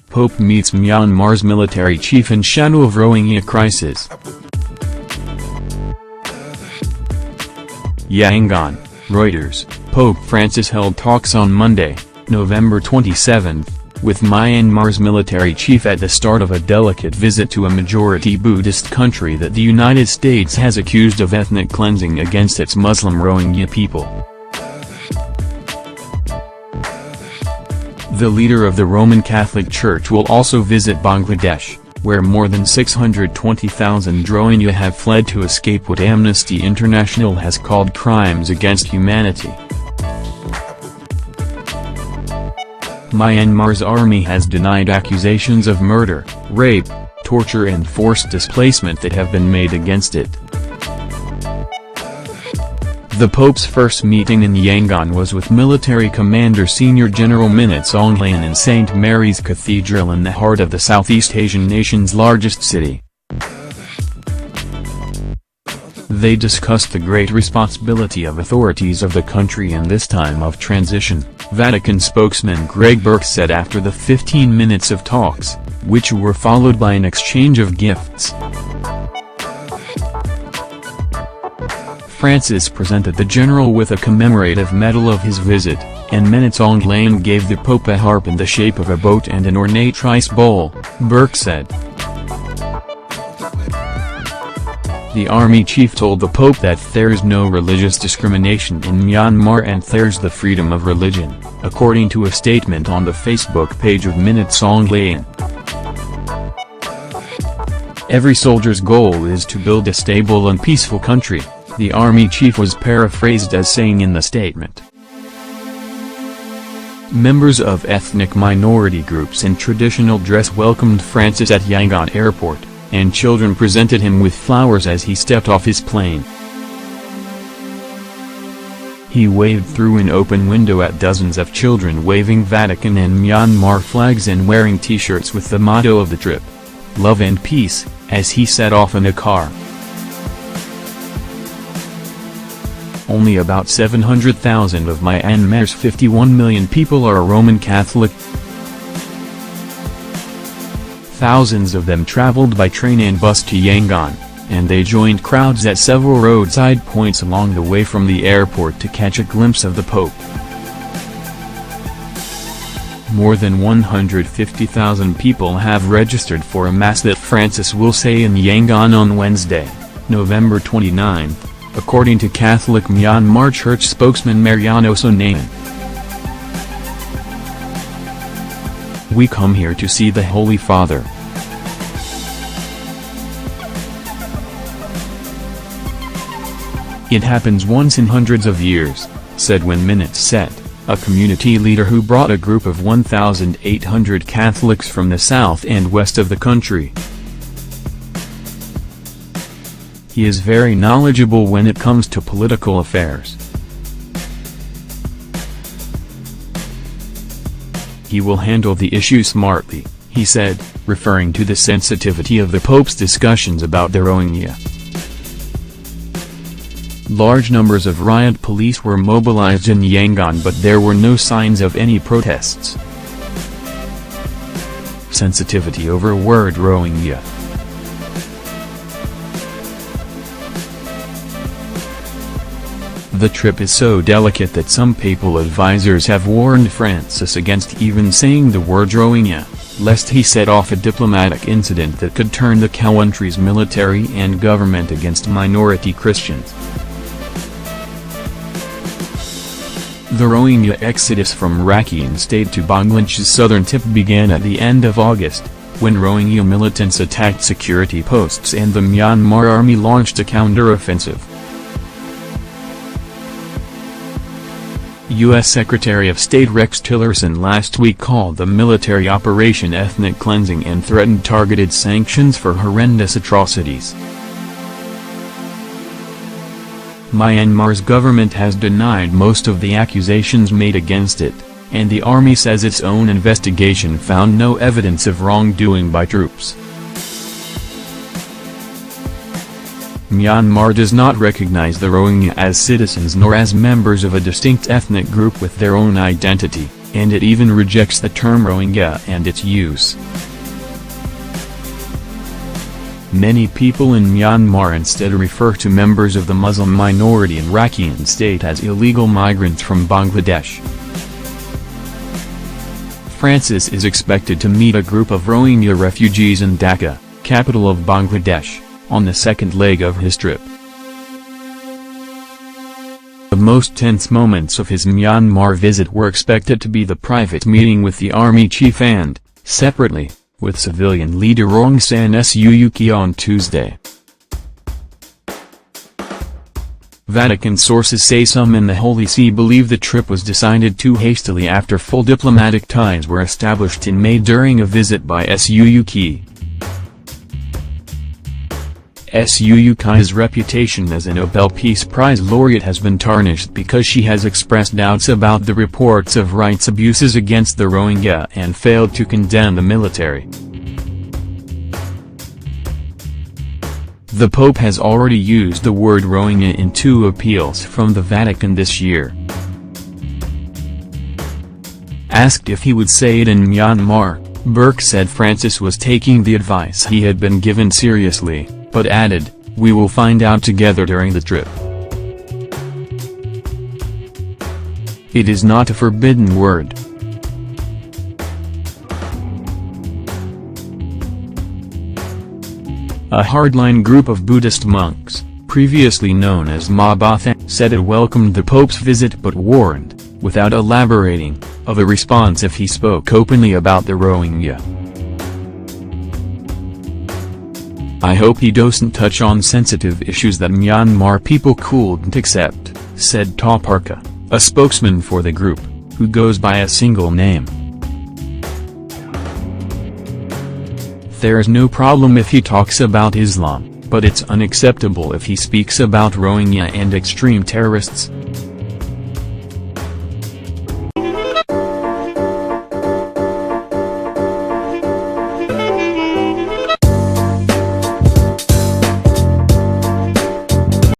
Pope meets Myanmar's military chief in shadow of Rohingya crisis. Yangon, Reuters. Pope Francis held talks on Monday, November 27, with Myanmar's military chief at the start of a delicate visit to a majority Buddhist country that the United States has accused of ethnic cleansing against its Muslim Rohingya people. The leader of the Roman Catholic Church will also visit Bangladesh, where more than 620,000 Rohingya have fled to escape what Amnesty International has called crimes against humanity. Myanmar's army has denied accusations of murder, rape, torture and forced displacement that have been made against it. The Pope's first meeting in Yangon was with military commander Senior General Min Aung Hlaing in St. Mary's Cathedral in the heart of the Southeast Asian nation's largest city. They discussed the great responsibility of authorities of the country in this time of transition, Vatican spokesman Greg Burke said after the 15 minutes of talks, which were followed by an exchange of gifts. Francis presented the general with a commemorative medal of his visit, and Min Aung Hlaing gave the Pope a harp in the shape of a boat and an ornate rice bowl, Burke said. The army chief told the Pope that there's no religious discrimination in Myanmar and there's the freedom of religion, according to a statement on the Facebook page of Min Aung Hlaing. Every soldier's goal is to build a stable and peaceful country, the army chief was paraphrased as saying in the statement. Members of ethnic minority groups in traditional dress welcomed Francis at Yangon Airport, and children presented him with flowers as he stepped off his plane. He waved through an open window at dozens of children waving Vatican and Myanmar flags and wearing t-shirts with the motto of the trip, "Love and Peace," as he set off in a car. Only about 700,000 of Myanmar's 51 million people are Roman Catholic. Thousands of them traveled by train and bus to Yangon, and they joined crowds at several roadside points along the way from the airport to catch a glimpse of the Pope. More than 150,000 people have registered for a mass that Francis will say in Yangon on Wednesday, November 29. According to Catholic Myanmar Church spokesman Mariano Sonayan. "We come here to see the Holy Father. It happens once in hundreds of years," said Min said, a community leader who brought a group of 1,800 Catholics from the south and west of the country. He is very knowledgeable when it comes to political affairs. He will handle the issue smartly, he said, referring to the sensitivity of the Pope's discussions about the Rohingya. Large numbers of riot police were mobilized in Yangon, but there were no signs of any protests. Sensitivity over word Rohingya. The trip is so delicate that some papal advisors have warned Francis against even saying the word Rohingya, lest he set off a diplomatic incident that could turn the country's military and government against minority Christians. The Rohingya exodus from Rakhine State to Bangladesh's southern tip began at the end of August, when Rohingya militants attacked security posts and the Myanmar army launched a counter-offensive. U.S. Secretary of State Rex Tillerson last week called the military operation ethnic cleansing and threatened targeted sanctions for horrendous atrocities. Myanmar's government has denied most of the accusations made against it, and the army says its own investigation found no evidence of wrongdoing by troops. Myanmar does not recognize the Rohingya as citizens nor as members of a distinct ethnic group with their own identity, and it even rejects the term Rohingya and its use. Many people in Myanmar instead refer to members of the Muslim minority in Rakhine State as illegal migrants from Bangladesh. Francis is expected to meet a group of Rohingya refugees in Dhaka, capital of Bangladesh, on the second leg of his trip. The most tense moments of his Myanmar visit were expected to be the private meeting with the army chief and, separately, with civilian leader Aung San Suu Kyi on Tuesday. Vatican sources say some in the Holy See believe the trip was decided too hastily after full diplomatic ties were established in May during a visit by Suu Kyi. Suu Kyi's reputation as a Nobel Peace Prize laureate has been tarnished because she has expressed doubts about the reports of rights abuses against the Rohingya and failed to condemn the military. The Pope has already used the word Rohingya in 2 appeals from the Vatican this year. Asked if he would say it in Myanmar, Burke said Francis was taking the advice he had been given seriously, but added, "We will find out together during the trip." It is not a forbidden word. A hardline group of Buddhist monks, previously known as Mabatha, said it welcomed the Pope's visit but warned, without elaborating, of a response if he spoke openly about the Rohingya. "I hope he doesn't touch on sensitive issues that Myanmar people couldn't accept," said Taparka, a spokesman for the group, who goes by a single name. "There is no problem if he talks about Islam, but it's unacceptable if he speaks about Rohingya and extreme terrorists."